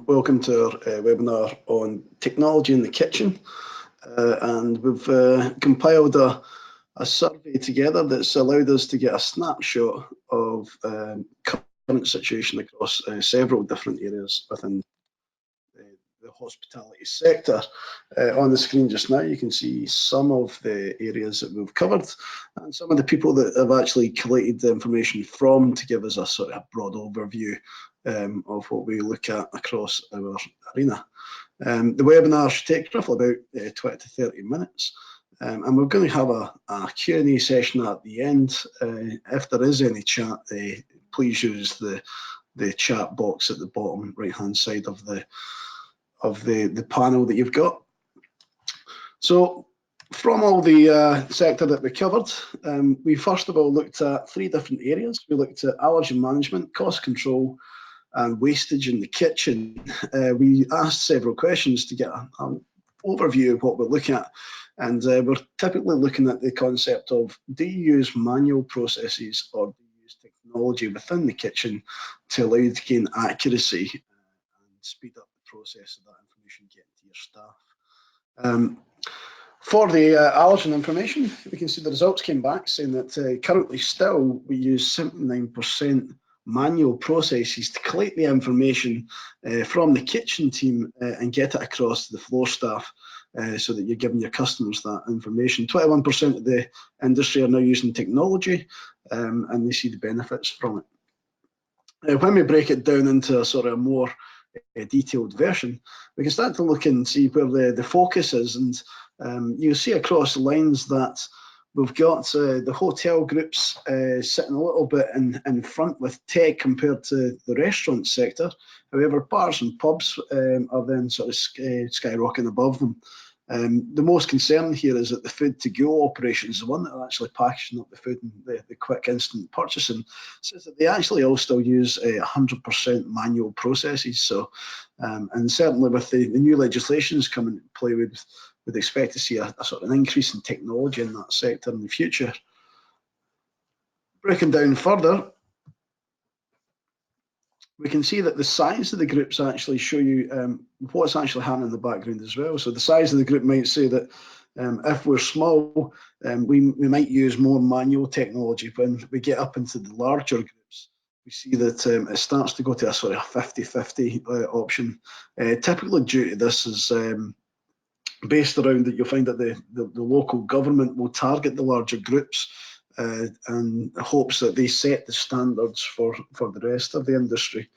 Welcome to our webinar on technology in the kitchen. And we've compiled a survey together that's allowed us to get a snapshot of current situation across several different areas within the hospitality sector. On the screen just now, you can see some of the areas that we've covered and some of the people that have actually collated the information from to give us a sort of broad overview of what we look at across our arena. The webinar should take roughly about 20 to 30 minutes. And we're going to have a Q&A session at the end. If there is any chat, please use the chat box at the bottom right-hand side of the panel that you've got. So from all the sector that we covered, we first of all looked at three different areas. We looked at allergen management, cost control, and wastage in the kitchen. We asked several questions to get an overview of what we're looking at. And we're typically looking at the concept of, do you use manual processes or do you use technology within the kitchen to allow you to gain accuracy and speed up the process of that information getting to your staff? For the allergen information, we can see the results came back saying that currently still we use 79% manual processes to collect the information from the kitchen team and get it across to the floor staff so that you're giving your customers that information. 21% of the industry are now using technology and they see the benefits from it. When we break it down into a sort of more detailed version, we can start to look and see where the focus is, and you'll see across the lines that we've got the hotel groups sitting a little bit in front with tech compared to the restaurant sector. However, bars and pubs are then sort of skyrocketing above them. The most concern here is that the food to go operations, the one that are actually packaging up the food and the quick instant purchasing, says that they actually all still use 100% manual processes. So, and certainly with the new legislations coming into play, we'd expect to see a sort of an increase in technology in that sector in the future. Breaking down further, we can see that the size of the groups actually show you what's actually happening in the background as well. So the size of the group might say that if we're small, we might use more manual technology. When we get up into the larger groups, we see that it starts to go to a sort of 50-50 option. Typically due to this is based around that you'll find that the local government will target the larger groups and hopes that they set the standards for the rest of the industry.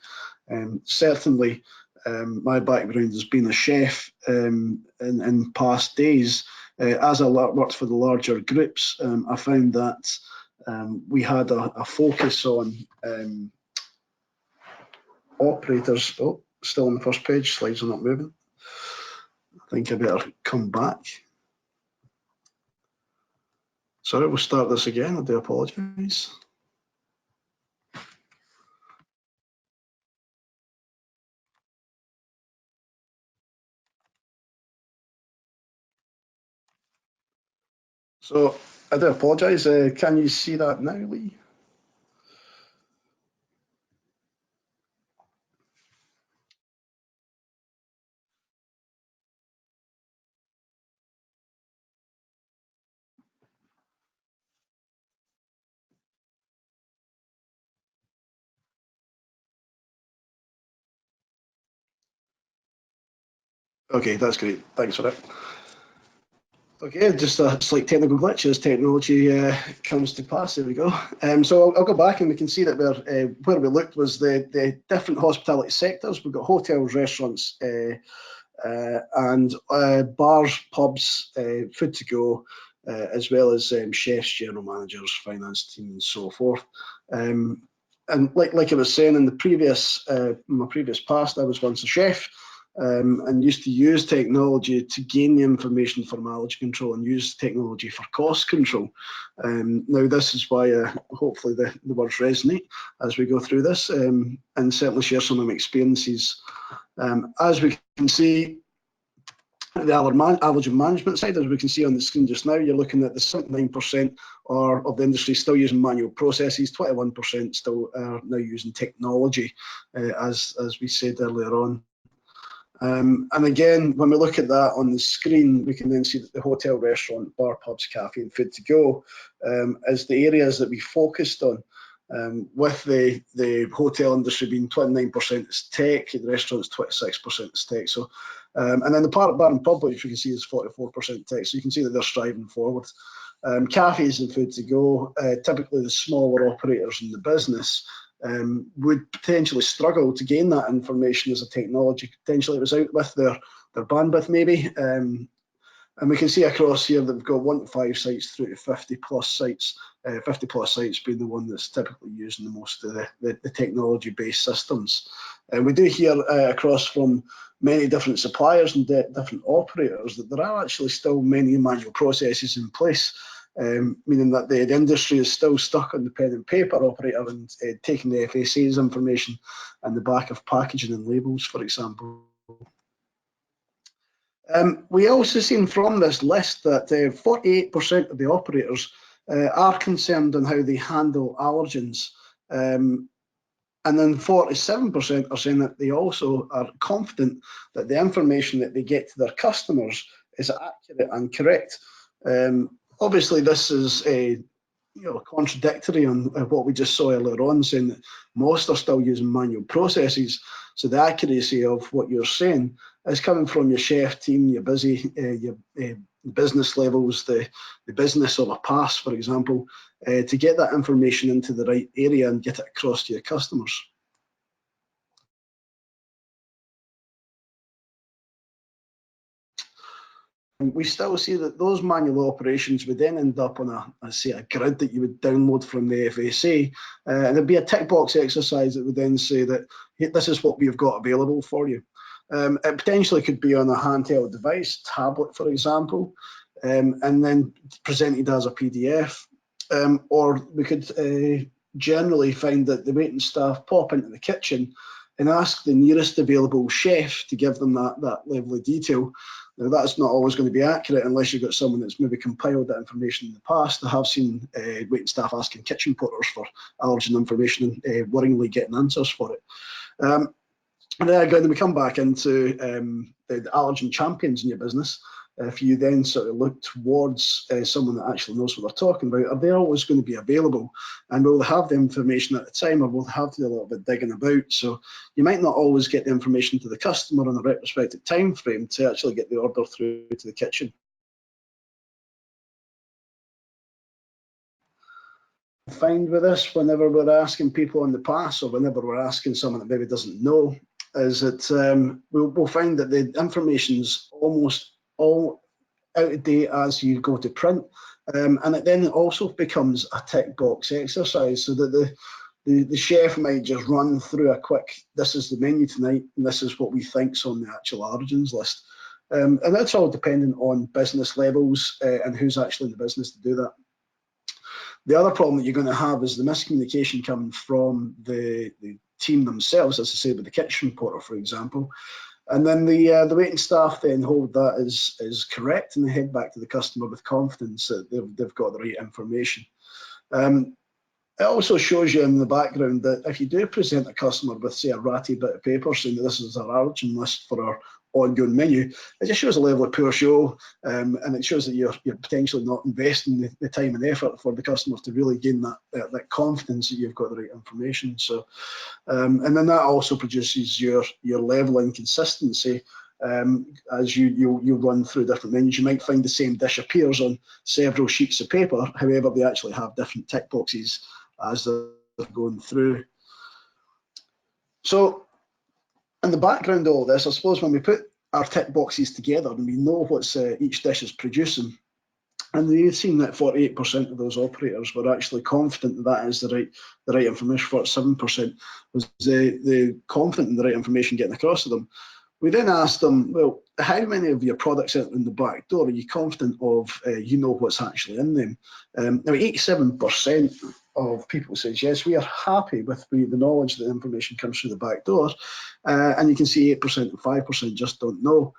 Certainly, my background has been a chef in past days. As I worked for the larger groups, I found that we had a focus on operators. Oh, still on the first page, slides are not moving. I think I better come back. Sorry, we'll start this again. I do apologise. So I do apologise. Can you see that now, Lee? Okay, that's great. Thanks for that. Okay, just a slight technical glitch as technology comes to pass. There we go. So I'll go back and we can see that where we looked was the different hospitality sectors. We've got hotels, restaurants, and bars, pubs, food to go, as well as chefs, general managers, finance team, and so forth. And like I was saying in the my previous past, I was once a chef. And used to use technology to gain the information for allergen control and use technology for cost control. Now this is why hopefully the words resonate as we go through this and certainly share some of my experiences. As we can see, the allergen management side, as we can see on the screen just now, you're looking at the 79% of the industry still using manual processes, 21% still are now using technology, as we said earlier on. And again, when we look at that on the screen, we can then see that the hotel, restaurant, bar, pubs, cafe, and food to go is the areas that we focused on. With the hotel industry being 29% is tech, the restaurants 26% is tech. So, and then the bar and pub, which you can see is 44% tech. So you can see that they're striving forward. Cafes and food to go, typically the smaller operators in the business, would potentially struggle to gain that information as a technology. Potentially it was out with their bandwidth maybe. And we can see across here that we've got 1 to 5 sites through to 50 plus sites, 50 plus sites being the one that's typically using the most of the technology-based systems. And we do hear across from many different suppliers and different operators that there are actually still many manual processes in place, meaning that the industry is still stuck on the pen and paper operator and taking the FSA's information and the back of packaging and labels, for example. We also seen from this list that 48% of the operators are concerned on how they handle allergens. And then 47% are saying that they also are confident that the information that they get to their customers is accurate and correct. Obviously, this is contradictory on what we just saw earlier on, saying that most are still using manual processes. So the accuracy of what you're saying is coming from your chef team, your business levels, the business of a pass, for example, to get that information into the right area and get it across to your customers. And we still see that those manual operations would then end up on a grid that you would download from the FSA, and it'd be a tick box exercise that would then say that, hey, this is what we've got available for you. It potentially could be on a handheld device, tablet, for example, and then presented as a PDF. Or we could generally find that the waiting staff pop into the kitchen and ask the nearest available chef to give them that level of detail. Now, that's not always going to be accurate unless you've got someone that's maybe compiled that information in the past. I have seen waiting staff asking kitchen porters for allergen information and worryingly getting answers for it. And then again, we come back into the allergen champions in your business. If you then sort of look towards someone that actually knows what they're talking about, are they always going to be available? And will they have the information at the time, or will they have to do a little bit digging about? So you might not always get the information to the customer on a retrospective time frame to actually get the order through to the kitchen. Find with this, whenever we're asking people in the past, or whenever we're asking someone that maybe doesn't know, is that we'll find that the information's almost all out of date as you go to print, and it then also becomes a tick box exercise, so that the chef might just run through a quick, this is the menu tonight, and this is what we think's on the actual allergens list, and that's all dependent on business levels and who's actually in the business to do that. The other problem that you're going to have is the miscommunication coming from the team themselves, as I say, with the kitchen porter, for example. And then the waiting staff then hold that as correct, and they head back to the customer with confidence that they've got the right information. It also shows you in the background that if you do present a customer with, say, a ratty bit of paper saying that this is our allergen list for our ongoing menu, it just shows a level of poor show, and it shows that you're potentially not investing the time and effort for the customers to really gain that confidence that you've got the right information. So, and then that also produces your level of inconsistency. As you run through different menus, you might find the same dish appears on several sheets of paper, however they actually have different tick boxes as they're going through. So in the background of all this, I suppose when we put our tick boxes together and we know what each dish is producing, and we've seen that 48% of those operators were actually confident that is the right information. 47% was the confident in the right information getting across to them. We then asked them, well, how many of your products out in the back door are you confident of you know what's actually in them? Now, 87% of people says, yes, we are happy with the knowledge that the information comes through the back door. And you can see 8% and 5% just don't know.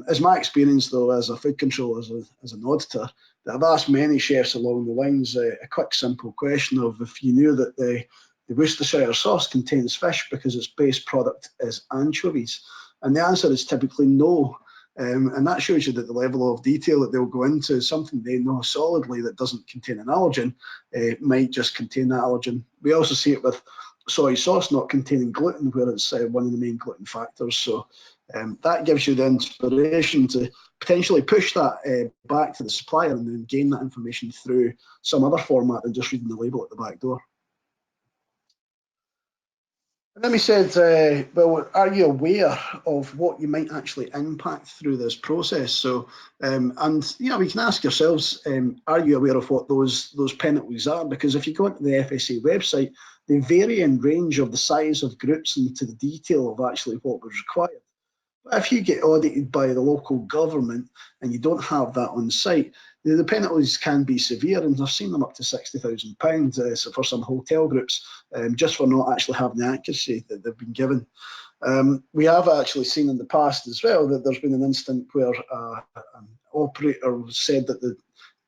As my experience, though, as a food controller, as an auditor, that I've asked many chefs along the lines a quick, simple question of if you knew that the Worcestershire sauce contains fish because its base product is anchovies, And the answer is typically no. And that shows you that the level of detail that they'll go into is something they know solidly that doesn't contain an allergen, might just contain that allergen. We also see it with soy sauce not containing gluten, where it's one of the main gluten factors. So that gives you the inspiration to potentially push that back to the supplier and then gain that information through some other format than just reading the label at the back door. And then we said, well, are you aware of what you might actually impact through this process? So, and you know, we can ask yourselves, are you aware of what those penalties are? Because if you go into the FSA website, they vary in range of the size of groups and to the detail of actually what was required. But if you get audited by the local government and you don't have that on site, the penalties can be severe, and I've seen them up to £60,000 for some hotel groups, just for not actually having the accuracy that they've been given. We have actually seen in the past as well that there's been an incident where an operator said that the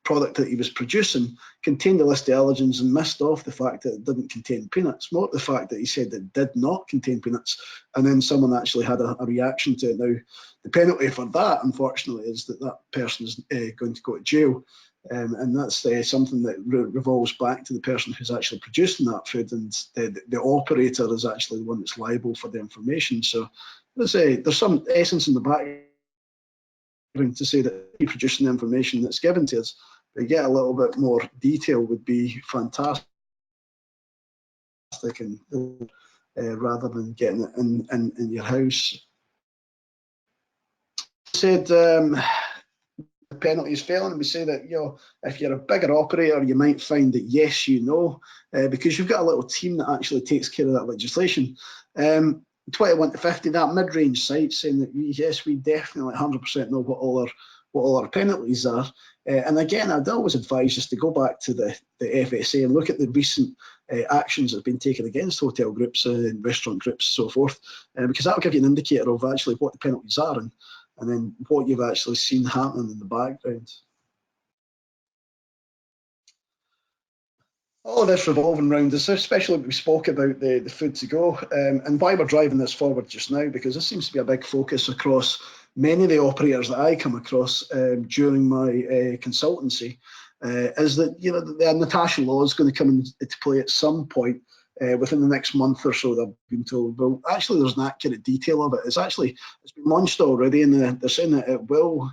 product that he was producing contained a list of allergens and missed off the fact that it didn't contain peanuts, not the fact that he said it did not contain peanuts, and then someone actually had a reaction to it. Now, the penalty for that, unfortunately, is that that person is going to go to jail, and that's something that revolves back to the person who's actually producing that food, and the operator is actually the one that's liable for the information. So there's some essence in the background to say that we're producing the information that's given to us, but get a little bit more detail would be fantastic, and rather than getting it in your house. Said penalties failing, and we say that, you know, if you're a bigger operator, you might find that yes, you know, because you've got a little team that actually takes care of that legislation. 21 to 50, that mid-range site saying that yes, we definitely 100% know what all our penalties are. And again, I'd always advise just to go back to the FSA and look at the recent actions that have been taken against hotel groups and restaurant groups, so forth, because that will give you an indicator of actually what the penalties are and then what you've actually seen happening in the background. All of this revolving around this, especially we spoke about the food to go, and why we're driving this forward just now, because this seems to be a big focus across many of the operators that I come across during my consultancy, is that, you know, the Natasha law is going to come into play at some point within the next month or so. They've been told, well, actually there's an accurate detail of it. It's been launched already, and they're saying that it will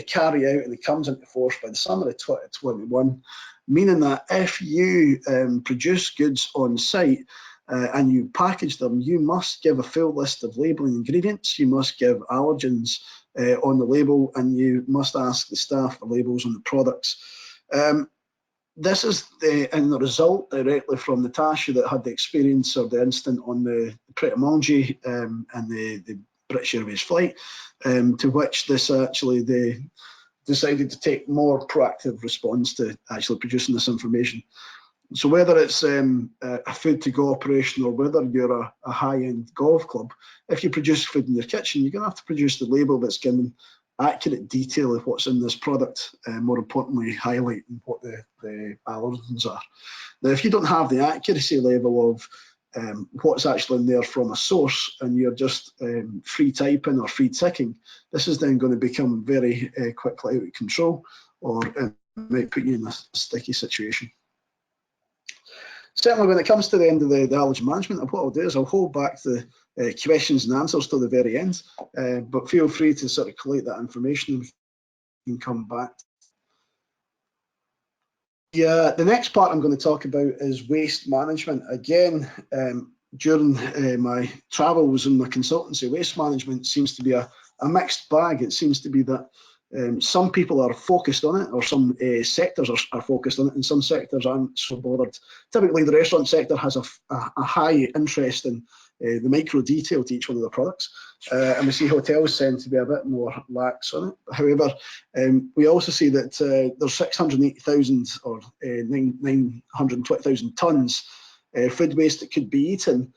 carry out, and it comes into force by the summer of 2021. Meaning that if you produce goods on site and you package them, you must give a full list of labelling ingredients, you must give allergens on the label, and you must ask the staff for labels on the products. This is the result directly from Natasha, that had the experience of the incident on the Pret-a-Manger and the British Airways flight, to which this actually decided to take more proactive response to actually producing this information. So whether it's a food to go operation or whether you're a high-end golf club, if you produce food in your kitchen, you're going to have to produce the label that's given accurate detail of what's in this product, more importantly highlighting what the allergens are. Now, if you don't have the accuracy level of what's actually in there from a source, and you're just free typing or free ticking, this is then going to become very quickly out of control, or it might put you in a sticky situation. Certainly when it comes to the end of the allergen management, what I'll do is I'll hold back the questions and answers till the very end, but feel free to sort of collate that information and come back. Yeah, the next part I'm going to talk about is waste management. Again, during my travels and my consultancy, waste management seems to be a mixed bag. It seems to be that some people are focused on it, or some sectors are focused on it, and some sectors aren't so bothered. Typically, the restaurant sector has a high interest in the micro detail to each one of the products, and we see hotels tend to be a bit more lax on it. However, we also see that there's 680,000 or 920,000 tonnes food waste that could be eaten.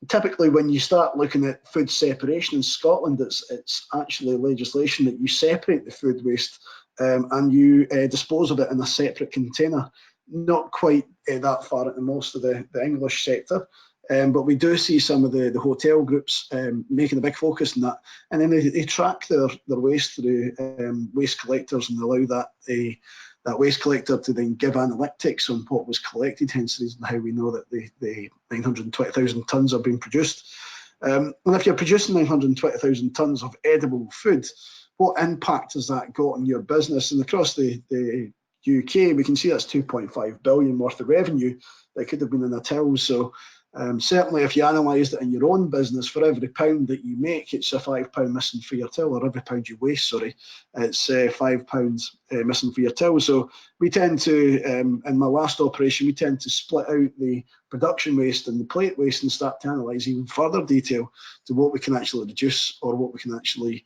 Typically, when you start looking at food separation in Scotland, it's actually legislation that you separate the food waste and you dispose of it in a separate container. Not quite that far at the most of the English sector. But we do see some of the hotel groups making a big focus on that, and then they track their waste through waste collectors and allow that waste collector to then give analytics on what was collected, hence the reason how we know that the 920,000 tonnes are being produced. And if you're producing 920,000 tonnes of edible food, what impact has that got on your business? And across the UK, we can see that's 2.5 billion worth of revenue that could have been in a till. So certainly if you analysed it in your own business, for every pound that you make, it's a £5 missing for your till, or every pound you waste, sorry, it's £5 missing for your till. So we tend to, in my last operation, we tend to split out the production waste and the plate waste and start to analyse even further detail to what we can actually reduce or what we can actually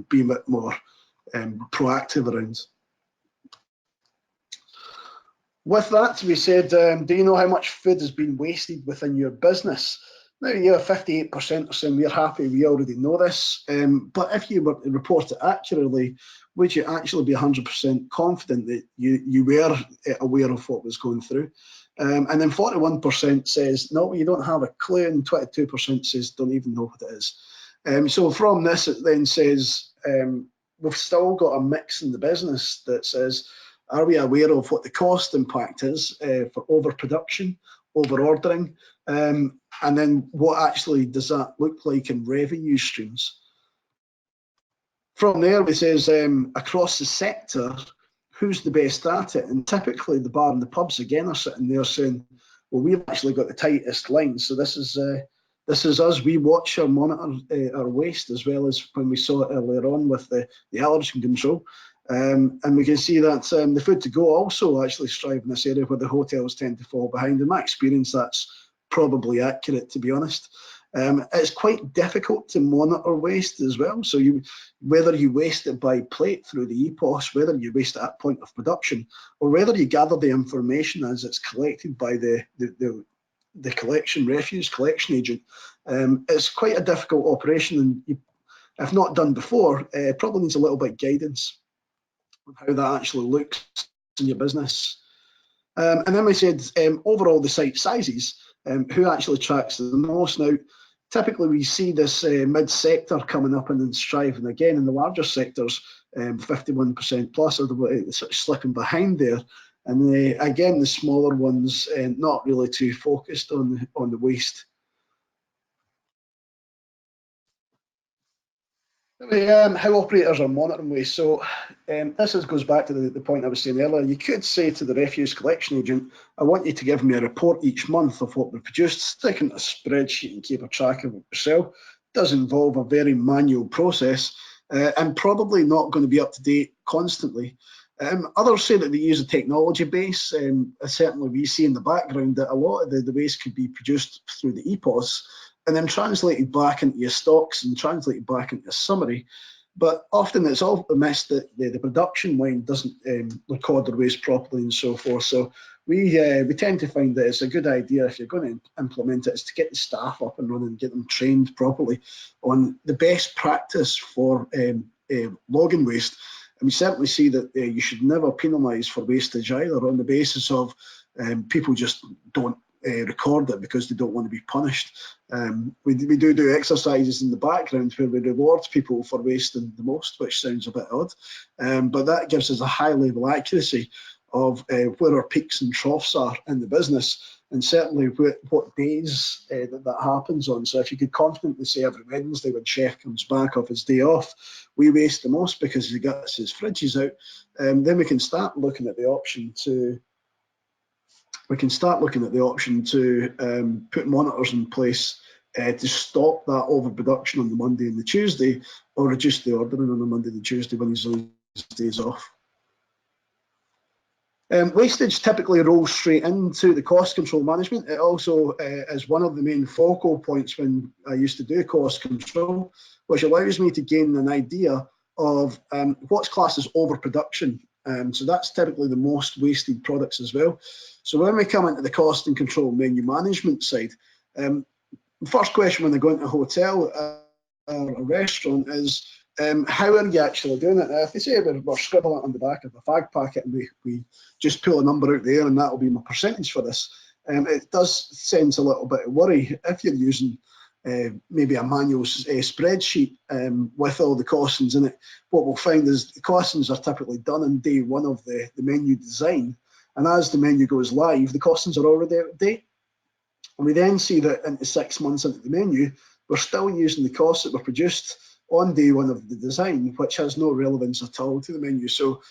be a bit more proactive around. With that, we said, do you know how much food has been wasted within your business? Now, you're 58% are saying we're happy, we already know this. But if you were to report it accurately, would you actually be 100% confident that you were aware of what was going through? And then 41% says, no, you don't have a clue, and 22% says, don't even know what it is. So from this, it then says, we've still got a mix in the business that says, are we aware of what the cost impact is for overproduction, over-ordering, and then what actually does that look like in revenue streams? From there, it says across the sector, who's the best at it? And typically the bar and the pubs again are sitting there saying, well, we've actually got the tightest lines. So this is us. We watch or monitor our waste, as well as when we saw it earlier on with the allergen control. And we can see that the food to go also actually strive in this area where the hotels tend to fall behind. In my experience, that's probably accurate, to be honest. It's quite difficult to monitor waste as well. So whether you waste it by plate through the EPOS, whether you waste it at point of production, or whether you gather the information as it's collected by the refuse collection agent, it's quite a difficult operation, and if not done before, probably needs a little bit of guidance on how that actually looks in your business. And then we said overall the site sizes, who actually tracks the most. Now, typically we see this mid-sector coming up and then striving again in the larger sectors, 51% plus, or sort of slipping behind there. And again, the smaller ones not really too focused on the waste. How operators are monitoring waste. So this goes back to the point I was saying earlier. You could say to the refuse collection agent, I want you to give me a report each month of what we produced, stick in a spreadsheet and keep a track of it yourself. It does involve a very manual process and probably not going to be up to date constantly. Others say that they use a technology base. Certainly we see in the background that a lot of the waste could be produced through the EPOS and then translated back into your stocks and translated back into a summary. But often it's all missed that the production line doesn't record the waste properly and so forth. So we tend to find that it's a good idea, if you're going to implement it, is to get the staff up and running, get them trained properly on the best practice for logging waste. And we certainly see that you should never penalise for wastage either, on the basis of people just don't record it because they don't want to be punished. We do exercises in the background where we reward people for wasting the most, which sounds a bit odd, but that gives us a high level accuracy of where our peaks and troughs are in the business, and certainly what days that happens on. So if you could confidently say every Wednesday when Chef comes back off his day off, we waste the most because he gets his fridges out, then we can start looking at the option to put monitors in place to stop that overproduction on the Monday and the Tuesday, or reduce the ordering on the Monday and the Tuesday when he's on his days off. Wastage typically rolls straight into the cost control management. It also is one of the main focal points when I used to do cost control, which allows me to gain an idea of what's classed as overproduction. So that's typically the most wasted products as well. So when we come into the cost and control menu management side, the first question when they go into a hotel or a restaurant is, how are you actually doing it? If they say we're scribbling it on the back of a fag packet and we just pull a number out there and that'll be my percentage for this, It does sense a little bit of worry if you're using maybe a manual spreadsheet with all the costings in it. What we'll find is the costings are typically done on day one of the menu design, and as the menu goes live, the costings are already out of date. And we then see that into 6 months into the menu, we're still using the costs that were produced on day one of the design, which has no relevance at all to the menu. So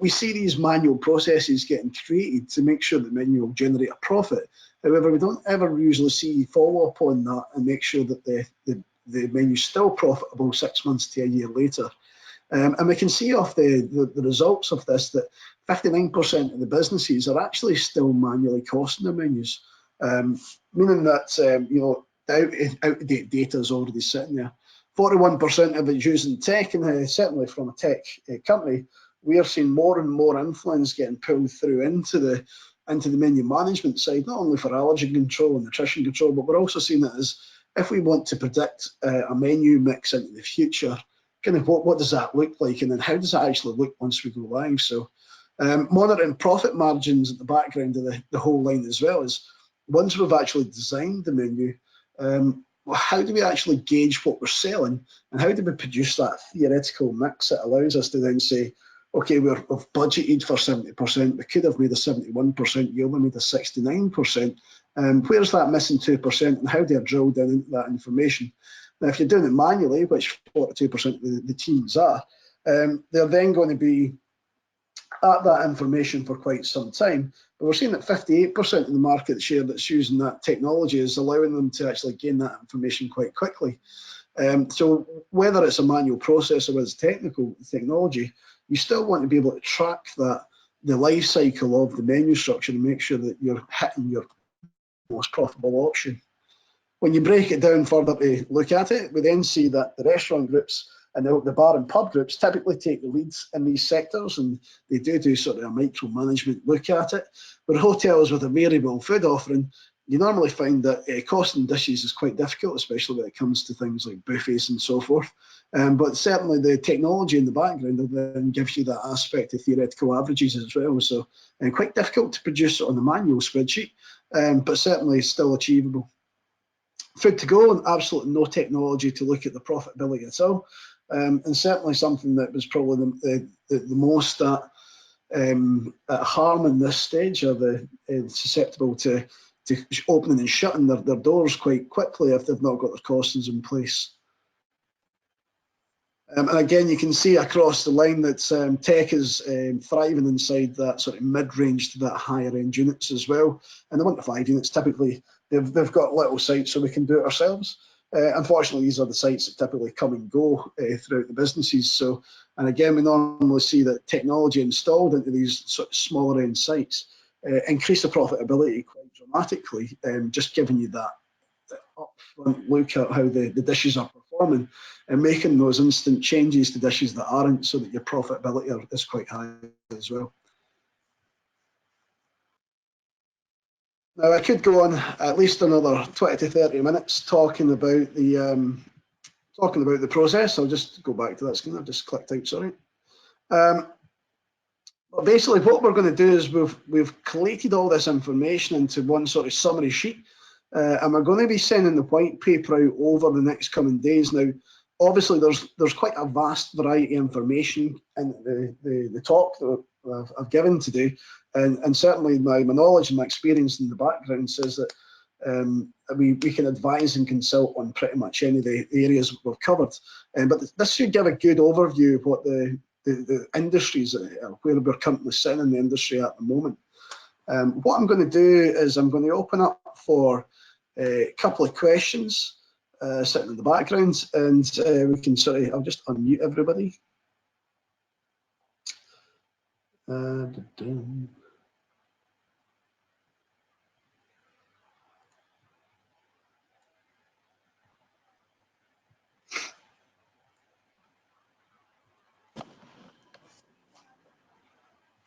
we see these manual processes getting created to make sure the menu will generate a profit. However, we don't ever usually see follow-up on that and make sure that the menu is still profitable 6 months to a year later. And we can see off the results of this that 59% of the businesses are actually still manually costing their menus, meaning that out-of-date data is already sitting there. 41% of it's using tech, and certainly from a tech company, we are seeing more and more influence getting pulled through into the menu management side, not only for allergen control and nutrition control, but we're also seeing it as if we want to predict a menu mix into the future, kind of what does that look like, and then how does that actually look once we go live. So monitoring profit margins at the background of the whole line as well is once we've actually designed the menu, how do we actually gauge what we're selling, and how do we produce that theoretical mix that allows us to then say, okay, we've budgeted for 70%, we could have made a 71% yield, we made a 69%. Where's that missing 2%, and how do I drill down into that information? Now, if you're doing it manually, which 42% of the teams are, they're then going to be at that information for quite some time. But we're seeing that 58% of the market share that's using that technology is allowing them to actually gain that information quite quickly. So whether it's a manual process or whether it's technical technology, you still want to be able to track the life cycle of the menu structure and make sure that you're hitting your most profitable option. When you break it down further to look at it, we then see that the restaurant groups and the bar and pub groups typically take the leads in these sectors, and they do sort of a micromanagement look at it. But hotels with a variable food offering, you normally find that costing dishes is quite difficult, especially when it comes to things like buffets and so forth. But certainly the technology in the background then gives you that aspect of theoretical averages as well. So quite difficult to produce on a manual spreadsheet, but certainly still achievable. Food to go, and absolutely no technology to look at the profitability at all. And certainly something that was probably the most at harm in this stage, are the susceptible to opening and shutting their doors quite quickly if they've not got their costings in place. And again, you can see across the line that tech is thriving inside that sort of mid-range to that higher end units as well. And the 1 to 5 units, typically, they've got little sites so we can do it ourselves. Unfortunately, these are the sites that typically come and go throughout the businesses. So, and again, we normally see that technology installed into these sort of smaller end sites increase the profitability quite dramatically, just giving you that upfront look at how the dishes are performing and making those instant changes to dishes that aren't, so that your profitability is quite high as well. Now, I could go on at least another 20 to 30 minutes talking about the process. I'll just go back to that screen. I've just clicked out, sorry. But basically, what we're going to do is we've collated all this information into one sort of summary sheet, and we're going to be sending the white paper out over the next coming days. Now, obviously, there's quite a vast variety of information in the talk that I've given today, and certainly my knowledge and my experience in the background says that we can advise and consult on pretty much any of the areas we've covered. But this should give a good overview of what the industries, where we're currently sitting in the industry at the moment. What I'm going to do is I'm going to open up for a couple of questions sitting in the background, and we can I'll just unmute everybody.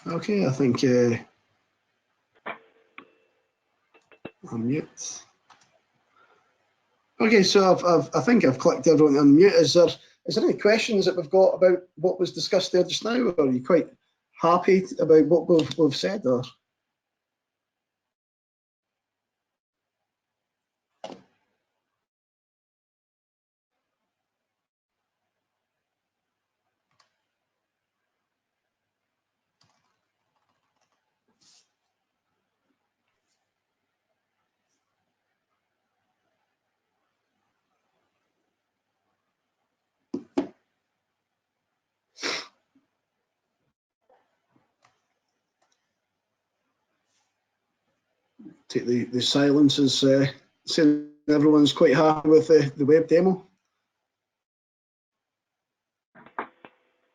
Okay, I think unmute. Okay, so I think I've clicked everyone on mute. Is there any questions that we've got about what was discussed there just now, or are you quite happy about what we've said? Or take the silence as saying everyone's quite happy with the web demo.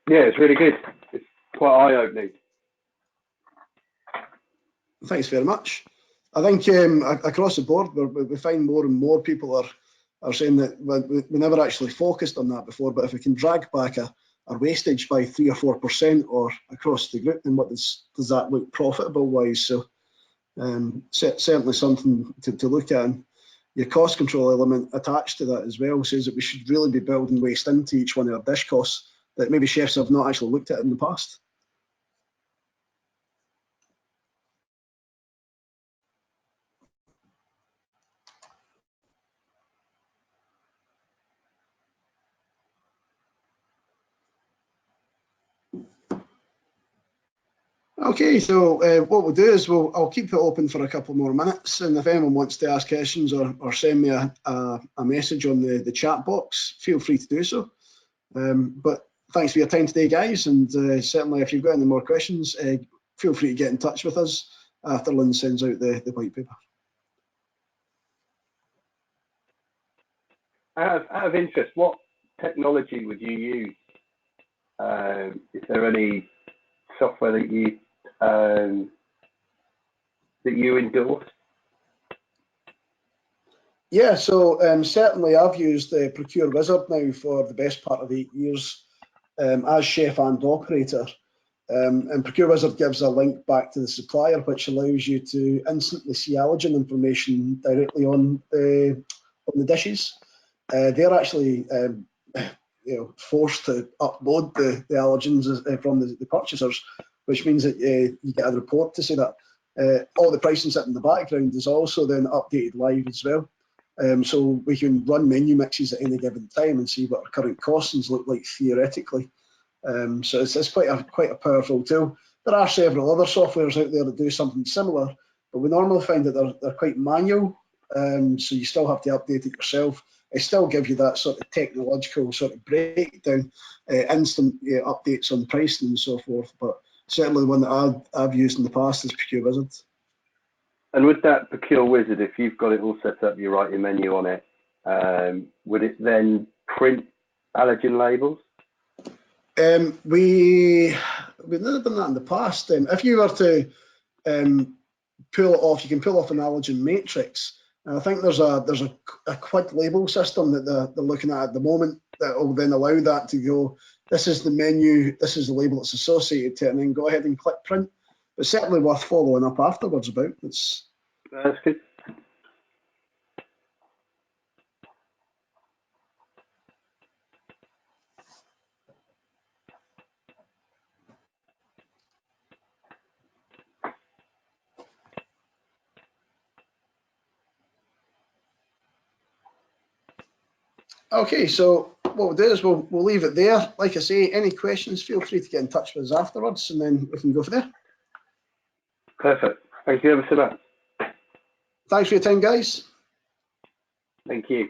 Yeah, it's really good. It's quite eye-opening. Thanks very much. I think across the board, we find more and more people are saying that we never actually focused on that before, but if we can drag back our wastage by 3 or 4% or across the group, then what does that look profitable-wise? So certainly something to look at. And your cost control element attached to that as well says that we should really be building waste into each one of our dish costs that maybe chefs have not actually looked at in the past. Okay, so what we'll do is I'll keep it open for a couple more minutes, and if anyone wants to ask questions or send me a message on the chat box, feel free to do so. But thanks for your time today, guys, and certainly if you've got any more questions, feel free to get in touch with us after Lynn sends out the white paper. Out of interest, what technology would you use? Is there any software that you endorse? Yeah, so certainly I've used Procure Wizard now for the best part of 8 years as chef and operator. And Procure Wizard gives a link back to the supplier, which allows you to instantly see allergen information directly on the dishes. They're actually forced to upload the allergens from the purchasers, which means that you get a report to say that all the pricing set in the background is also then updated live as well. So we can run menu mixes at any given time and see what our current costings look like theoretically. So it's quite a powerful tool. There are several other softwares out there that do something similar, but we normally find that they're quite manual. So you still have to update it yourself. It still gives you that sort of technological sort of breakdown, instant updates on pricing and so forth. But certainly the one that I've used in the past is Procure Wizard. And with that Procure Wizard, if you've got it all set up, you write your menu on it, would it then print allergen labels? We've never done that in the past. If you were to pull it off, you can pull off an allergen matrix. And I think there's a quick label system that they're looking at the moment that will then allow that to go, this is the menu, this is the label that's associated to it, and then go ahead and click print. But certainly worth following up afterwards about. That's good. Okay, so what we'll do is we'll leave it there. Like I say, any questions, feel free to get in touch with us afterwards, and then we can go from there. Perfect. Thank you ever so much. Thanks for your time, guys. Thank you.